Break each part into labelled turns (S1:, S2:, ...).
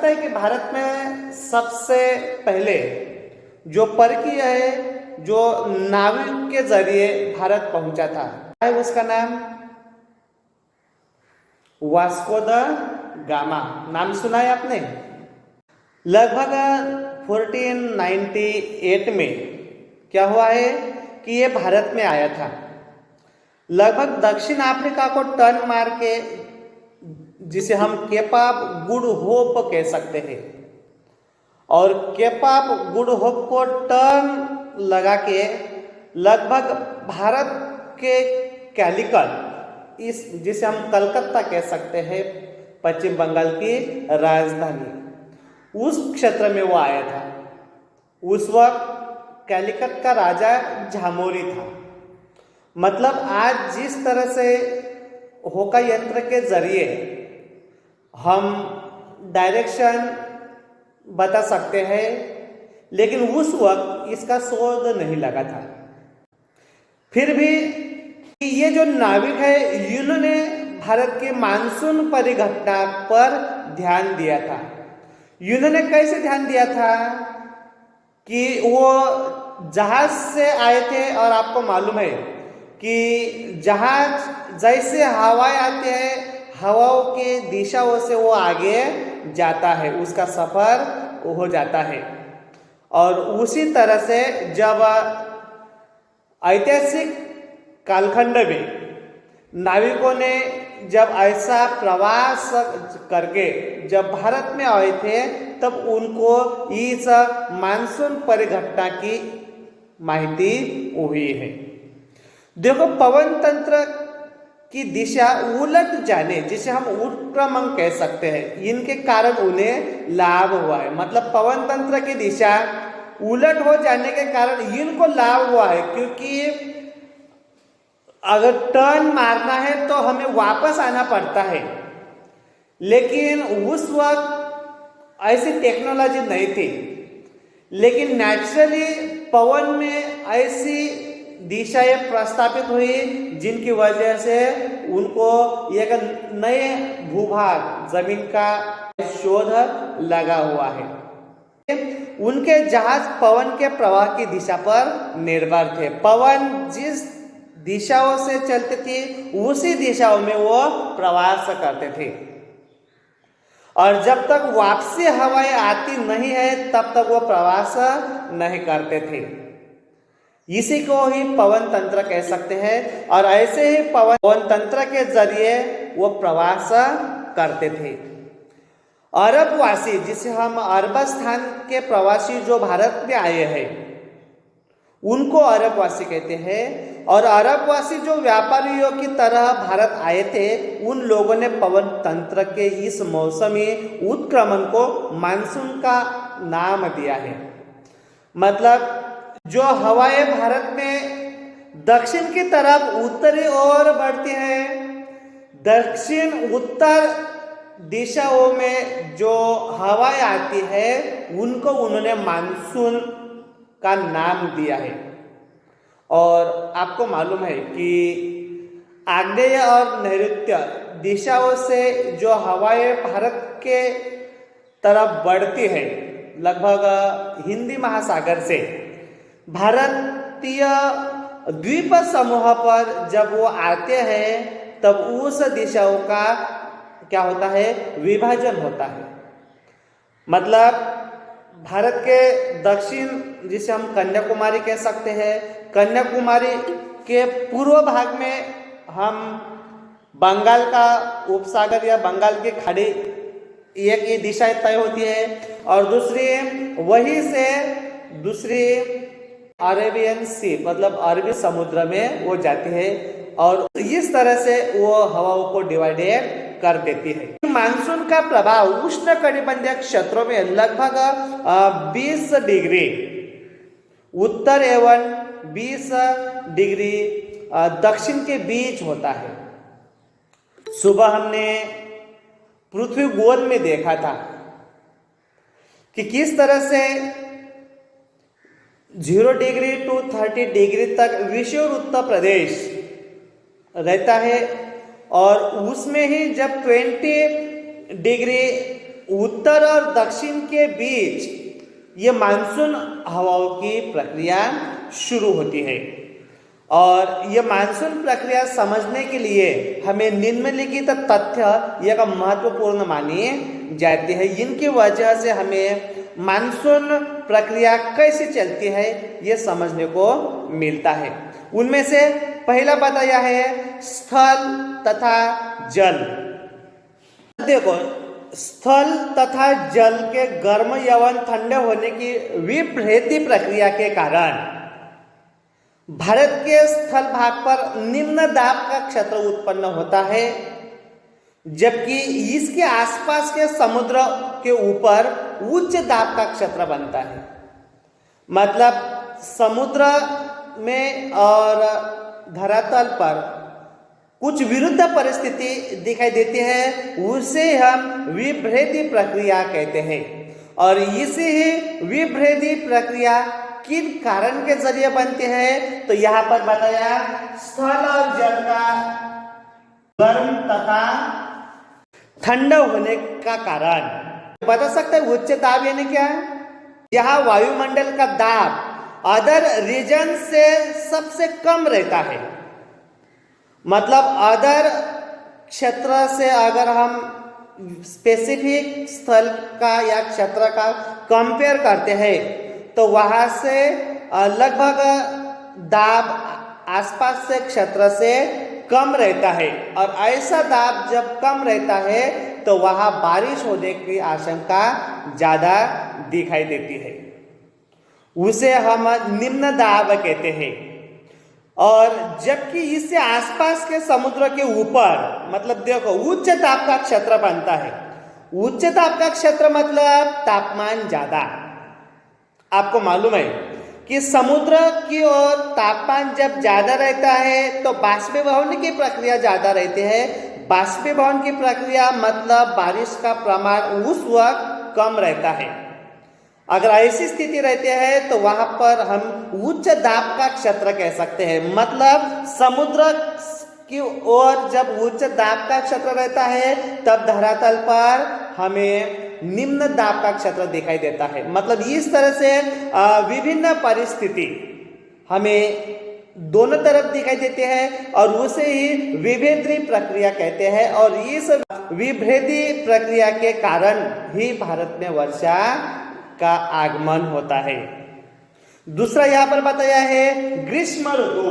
S1: है कि भारत में सबसे पहले जो परकीय है जो नाविक के जरिए भारत पहुंचा था, क्या है उसका नाम? Vasco the gamma. नाम सुना है आपने? लगभग 1498 में क्या हुआ है कि ये भारत में आया था। लगभग दक्षिण अफ्रीका को टर्न मार के, जिसे हम केप ऑफ गुड होप कह सकते हैं, और केप ऑफ गुड होप को टर्न लगा के लगभग भारत के कैलिकट, इस जिसे हम कलकत्ता कह सकते हैं, पश्चिम बंगाल की राजधानी, उस क्षेत्र में वो आया था। उस वक्त कैलिकट का राजा झामोरी था। मतलब आज जिस तरह से होका यंत्र के जरिए हम डायरेक्शन बता सकते हैं, लेकिन उस वक्त इसका शोध नहीं लगा था। फिर भी ये जो नाविक है, इन्होंने भारत के मानसून परिघटना पर ध्यान दिया था। इन्होंने कैसे ध्यान दिया था कि वो जहाज से आए थे, और आपको मालूम है कि जहाज जैसे हवाएं आते हैं, हवाओं के दिशाओं से वो आगे जाता है, उसका सफर हो जाता है। और उसी तरह से जब ऐतिहासिक कालखंड में नाविकों ने जब ऐसा प्रवास करके जब भारत में आए थे, तब उनको इस मानसून परिघटना की माहिती हुई है। देखो, पवन तंत्र की दिशा उलट जाने, जिसे हम उत्क्रमण कह सकते हैं, इनके कारण उन्हें लाभ हुआ है। मतलब पवन तंत्र की दिशा उलट हो जाने के कारण इनको लाभ हुआ है, क्योंकि अगर टर्न मारना है तो हमें वापस आना पड़ता है, लेकिन उस वक्त ऐसी टेक्नोलॉजी नहीं थी। लेकिन नेचुरली पवन में ऐसी दिशाएं प्रस्तापित हुई जिनकी वजह से उनको एक नए भूभाग जमीन का शोध लगा हुआ है। उनके जहाज पवन के प्रवाह की दिशा पर निर्भर थे। पवन जिस दिशाओं से चलते थे, उसी दिशाओं में वो प्रवास करते थे, और जब तक वापसी हवाएं आती नहीं है तब तक वो प्रवास नहीं करते थे। इसी को ही पवन तंत्र कह सकते हैं, और ऐसे ही पवन तंत्र के जरिए वो प्रवास करते थे। अरबवासी, जिसे हम अरबस्तान के प्रवासी जो भारत में आए हैं, उनको अरबवासी कहते हैं। और अरबवासी जो व्यापारियों की तरह भारत आए थे, उन लोगों ने पवन तंत्र के इस मौसमी उत्क्रमण को मानसून का नाम दिया है। मतलब जो हवाएं भारत में दक्षिण की तरफ उत्तरी ओर बढ़ती हैं, दक्षिण उत्तर दिशाओं में जो हवाएं आती है, उनको उन्होंने मानसून का नाम दिया है। और आपको मालूम है कि आग्नेय और नैऋत्य दिशाओं से जो हवाएं भारत के तरफ बढ़ती है, लगभग हिंदी महासागर से भारतीय द्वीप समूह पर जब वो आते हैं, तब उस दिशाओं का क्या होता है? विभाजन होता है। मतलब भारत के दक्षिण, जिसे हम कन्याकुमारी कह सकते हैं, कन्याकुमारी के पूर्व भाग में हम बंगाल का उपसागर या बंगाल की खाड़ी, एक ये दिशा तय होती है, और दूसरी वहीं से दूसरी अरेबियन सी, मतलब अरबी समुद्र में वो जाती है, और इस तरह से वो हवाओं को डिवाइडेड कर देती है। मानसून का प्रभाव उष्णकटिबंधीय क्षेत्रों में लगभग 20 डिग्री उत्तर एवं 20 डिग्री दक्षिण के बीच होता है। सुबह हमने पृथ्वी गोल में देखा था कि किस तरह से 0 डिग्री टू 30 डिग्री तक विषुववृत्त उत्तर प्रदेश रहता है, और उसमें ही जब 20 डिग्री उत्तर उत्तर और दक्षिण के बीच ये मानसून हवाओं की प्रक्रिया शुरू होती है। और ये मानसून प्रक्रिया समझने के लिए हमें निम्नलिखित तथ्य यह महत्वपूर्ण मानी जाती है। इनकी वजह से हमें मानसून प्रक्रिया कैसे चलती है ये समझने को मिलता है। उनमें से पहला बताया है स्थल तथा जल। देखो, स्थल तथा जल के गर्म एवं ठंडे होने की विपरीत प्रक्रिया के कारण भारत के स्थल भाग पर निम्न दाब का क्षेत्र उत्पन्न होता है, जबकि इसके आसपास के समुद्र के ऊपर उच्च दाब का क्षेत्र बनता है। मतलब समुद्र में और धरातल पर कुछ विरुद्ध परिस्थिति दिखाई देती है, उसे हम विभेदी प्रक्रिया कहते हैं। और इसी ही विभेदी प्रक्रिया किन कारण के जरिए बनते हैं, तो यहाँ पर बताया स्थल और जल का गर्म तथा ठंडा होने का कारण। बता सकते हैं उच्च दाब यानी क्या? यहाँ वायुमंडल का दाब अदर रीजन से सबसे कम रहता है। मतलब अदर क्षेत्र से अगर हम स्पेसिफिक स्थल का या क्षेत्र का कंपेयर करते हैं तो वहां से लगभग दाब आसपास से क्षेत्र से कम रहता है। और ऐसा दाब जब कम रहता है तो वहां बारिश होने की आशंका ज्यादा दिखाई देती है, उसे हम निम्न दाब कहते हैं। और जबकि इससे आसपास के समुद्र के ऊपर मतलब देखो उच्च दाब का क्षेत्र बनता है। उच्च दाब का क्षेत्र मतलब तापमान ज्यादा। आपको मालूम है कि समुद्र की ओर तापमान जब ज्यादा रहता है तो बाष्पीभवन की प्रक्रिया ज्यादा रहती है। बाष्पीभवन की प्रक्रिया मतलब बारिश का प्रमाण उस वक्त कम रहता है। अगर ऐसी स्थिति रहती है तो वहां पर हम उच्च दाब का क्षेत्र कह सकते हैं। मतलब समुद्र की ओर जब उच्च दाब का क्षेत्र रहता है तब धरातल पर हमें निम्न दाब का क्षेत्र दिखाई देता है। मतलब इस तरह से विभिन्न परिस्थिति हमें दोनों तरफ दिखाई देते हैं और उसे ही विभेदी प्रक्रिया कहते हैं। और इस विभेदी प्रक्रिया के कारण ही भारत में वर्षा का आगमन होता है। दूसरा यहां पर बताया है ग्रीष्म ऋतु।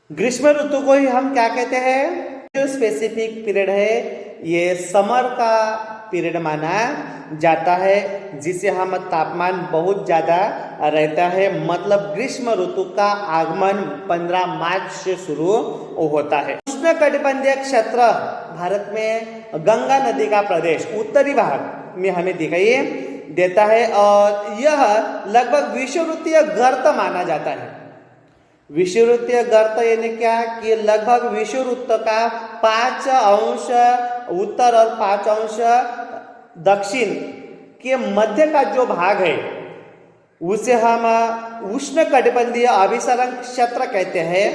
S1: ग्रीष्म ऋतु को ही हम क्या कहते हैं? जो स्पेसिफिक पीरियड है ये समर का पीरियड माना जाता है, जिसे हम तापमान बहुत ज्यादा रहता है। मतलब ग्रीष्म ऋतु का आगमन 15 मार्च से शुरू होता है। उष्णकटिबंधीय क्षेत्र भारत में गंगा नदी का प्रदेश उत्तरी भाग में हमें दिखाई देता है और यह लगभग विषुववृत्तीय गर्त माना जाता है। विषुववृत्तीय गर्त यानी क्या कि लगभग विषुववृत्त का 5 अंश उत्तर और 5 अंश दक्षिण के मध्य का जो भाग है उसे हम उष्णकटिबंधीय अभिसरण क्षेत्र कहते हैं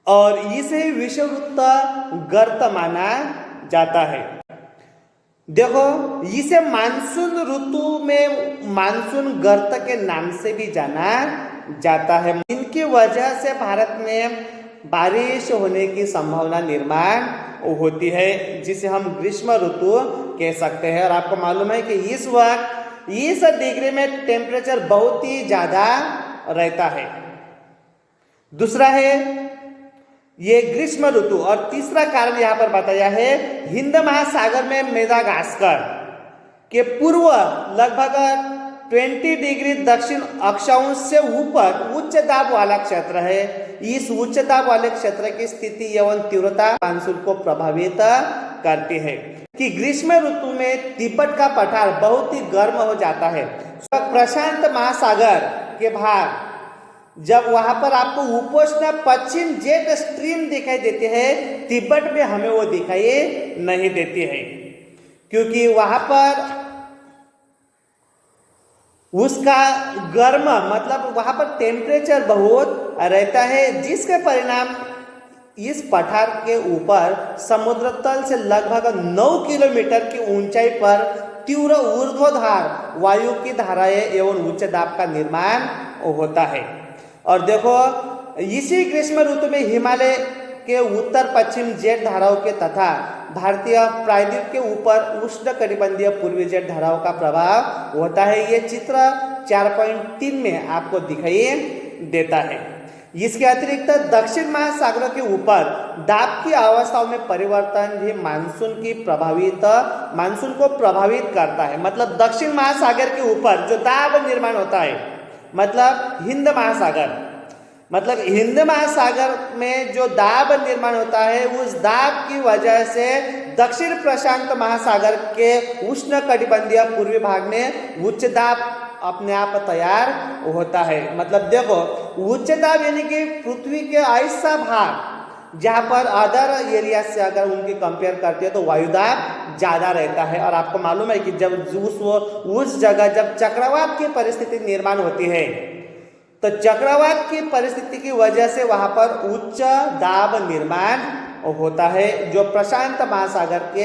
S1: और इसे विषुववृत्त गर्त माना जाता है। देखो, इसे मानसून ऋतु में मानसून गर्त के नाम से भी जाना जाता है। इनकी वजह से भारत में बारिश होने की संभावना निर्माण होती है, जिसे हम ग्रीष्म ऋतु कह सकते हैं। और आपको मालूम है कि इस वक्त इस डिग्री में टेम्परेचर बहुत ही ज्यादा रहता है। दूसरा है ये ग्रीष्म ऋतु। और तीसरा कारण यहाँ पर बताया है हिंद महासागर में मेदागास्कर के पूर्व लगभग 20 डिग्री दक्षिण अक्षांश से ऊपर उच्च दाब वाला क्षेत्र है। इस उच्च दाब वाले क्षेत्र की स्थिति एवं तीव्रता मानसून को प्रभावित करती है कि ग्रीष्म ऋतु में तिब्बत का पठार बहुत ही गर्म हो जाता है। प्रशांत महासागर के भाग जब वहां पर आपको उपोष्ण पश्चिम जेट स्ट्रीम दिखाई देते हैं, तिब्बत में हमें वो दिखाई नहीं देती है, क्योंकि वहां पर उसका गर्म मतलब वहां पर टेम्परेचर बहुत रहता है, जिसके परिणाम इस पठार के ऊपर समुद्र तल से लगभग 9 किलोमीटर की ऊंचाई पर तीव्र ऊर्ध्वधार वायु की धाराएं एवं उच्च दाब का निर्माण होता है। और देखो, इसी ग्रीष्म ऋतु में हिमालय के उत्तर पश्चिम जेट धाराओं के तथा भारतीय प्रायद्वीप के ऊपर उष्ण कटिबंधीय पूर्वी जेट धाराओं का प्रभाव होता है। ये चित्र 4.3 में आपको दिखाई देता है। इसके अतिरिक्त दक्षिण महासागर के ऊपर दाब की अवस्थाओं में परिवर्तन भी मानसून को प्रभावित करता है। मतलब दक्षिण महासागर के ऊपर जो दाब निर्माण होता है, मतलब हिंद महासागर में जो दाब निर्माण होता है, उस दाब की वजह से दक्षिण प्रशांत महासागर के उष्ण कटिबंधीय पूर्वी भाग में उच्च दाब अपने आप तैयार होता है। मतलब देखो, उच्च दाब यानी कि पृथ्वी के ऐसा भाग जहाँ पर अदर एरिया से अगर उनकी कंपेयर करते हैं तो वायुदाब ज़्यादा रहता है। और आपको मालूम है कि जब उस जगह जब चक्रवात की परिस्थिति निर्माण होती है, तो चक्रवात की परिस्थिति की वजह से वहाँ पर उच्च दाब निर्माण होता है, जो प्रशांत महासागर के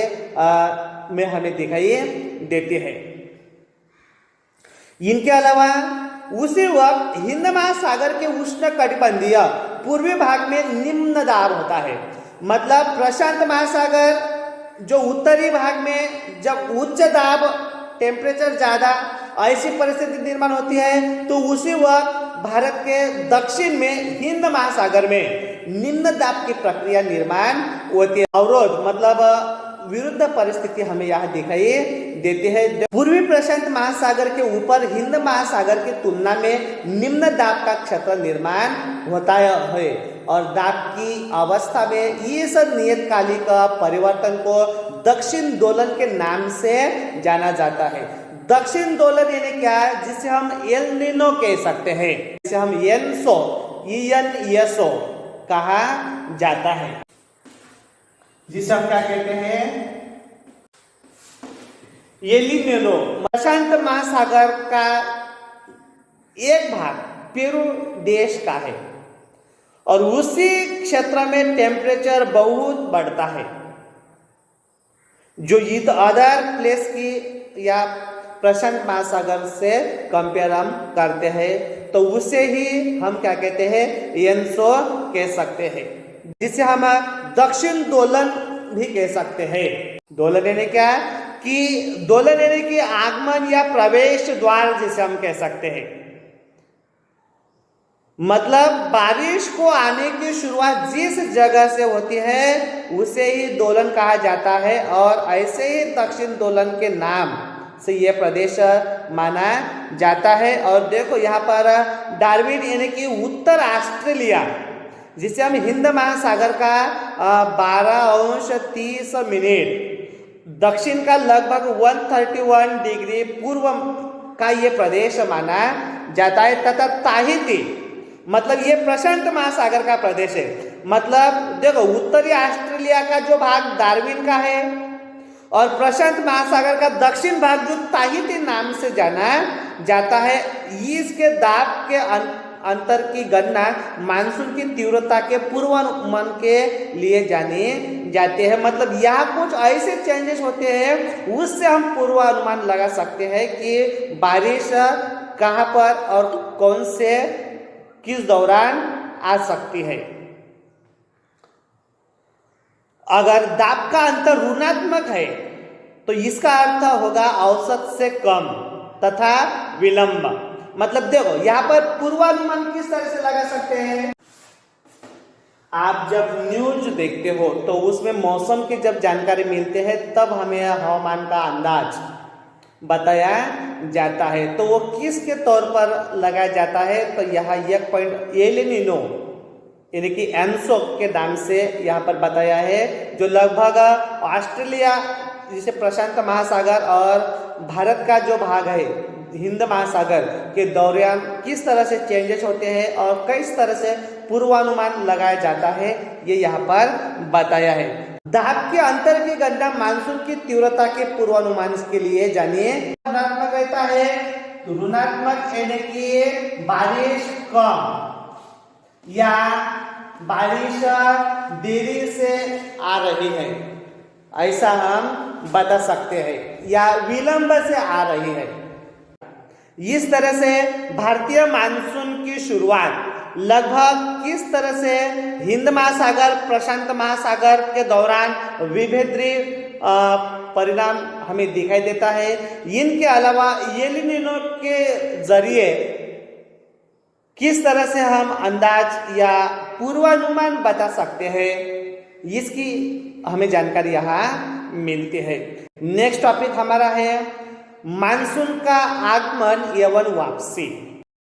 S1: में हमें दिखाई देती है। इनके अलावा उसी वक्त हिंद महासागर के उष्ण कटिबंधीय पूर्वी भाग में निम्न दाब होता है। मतलब प्रशांत महासागर जो उत्तरी भाग में जब उच्च दाब टेम्परेचर ज्यादा ऐसी परिस्थिति निर्माण होती है, तो उसी वक्त भारत के दक्षिण में हिंद महासागर में निम्न दाब की प्रक्रिया निर्माण होती है। अवरोध मतलब विरुद्ध परिस्थिति हमें यहाँ दिखाई देती है। पूर्वी प्रशांत महासागर के ऊपर हिंद महासागर की तुलना में निम्न दाब का क्षेत्र निर्माण होता है और दाब की अवस्था में इस नियतकालिक परिवर्तन को दक्षिण दोलन के नाम से जाना जाता है। दक्षिण दोलन यानी क्या है, जिसे हम एल नीनो कह सकते हैं, जिसे हम ENSO कहा जाता है, जिसे हम क्या कहते हैं, एलिनिनो। प्रशांत महासागर का एक भाग पेरू देश का है और उसी क्षेत्र में टेम्परेचर बहुत बढ़ता है। जो ईद अदर प्लेस की या प्रशांत महासागर से कंपेयर हम करते हैं, तो उसे ही हम क्या कहते हैं, एनसो कह सकते हैं, जिसे हम दक्षिण दोलन भी कह सकते हैं। दोलन यानी क्या कि दोलन यानी कि आगमन या प्रवेश द्वार, जिसे हम कह सकते हैं। मतलब बारिश को आने की शुरुआत जिस जगह से होती है उसे ही दोलन कहा जाता है और ऐसे ही दक्षिण दोलन के नाम से यह प्रदेश माना जाता है। और देखो यहाँ पर डार्विन यानी कि उत्तर ऑस्ट्रेलिया, जिसे हम हिंद महासागर का 12°30' दक्षिण का लगभग 131 डिग्री पूर्व का ये प्रदेश माना जाता है, तथा ताहिती मतलब ये प्रशांत महासागर का प्रदेश है। मतलब देखो, उत्तरी ऑस्ट्रेलिया का जो भाग डार्विन का है और प्रशांत महासागर का दक्षिण भाग जो ताहिती नाम से जाना जाता है, इसके दाब के अंतर की गणना मानसून की तीव्रता के पूर्वानुमान के लिए जानी जाती है। मतलब यहाँ कुछ ऐसे चेंजेस होते हैं, उससे हम पूर्वानुमान लगा सकते हैं कि बारिश कहाँ पर और कौन से किस दौरान आ सकती है। अगर दाब का अंतर ऋणात्मक है तो इसका अर्थ होगा औसत से कम तथा विलंब। मतलब देखो, यहाँ पर पूर्वानुमान किस तरह से लगा सकते हैं। आप जब न्यूज देखते हो तो उसमें मौसम की जब जानकारी मिलते हैं तब हमें हवामान का अंदाज बताया जाता है। तो वो किसके तौर पर लगाया जाता है, तो यहाँ एक पॉइंट एलिनिनो यानी कि एनसो के नाम से यहाँ पर बताया है, जो लगभग ऑस्ट्रेलिया जिसे प्रशांत महासागर और भारत का जो भाग है हिंद महासागर के दौरान किस तरह से चेंजेस होते हैं और किस तरह से पूर्वानुमान लगाया जाता है, ये यहाँ पर बताया है। दाब के अंतर की गणना मानसून की तीव्रता के पूर्वानुमान के लिए जानिए। ऋणात्मक रहता है, ऋणात्मक यानी कि बारिश कम या बारिश देरी से आ रही है, ऐसा हम बता सकते हैं, या विलंब से आ रही है। इस तरह से भारतीय मानसून की शुरुआत लगभग किस तरह से हिंद महासागर, प्रशांत महासागर के दौरान विभिन्न परिणाम हमें दिखाई देता है। इनके अलावा एल नीनो के जरिए किस तरह से हम अंदाज या पूर्वानुमान बता सकते हैं, इसकी हमें जानकारी यहाँ मिलती है। नेक्स्ट टॉपिक हमारा है मानसून का आगमन एवं वापसी।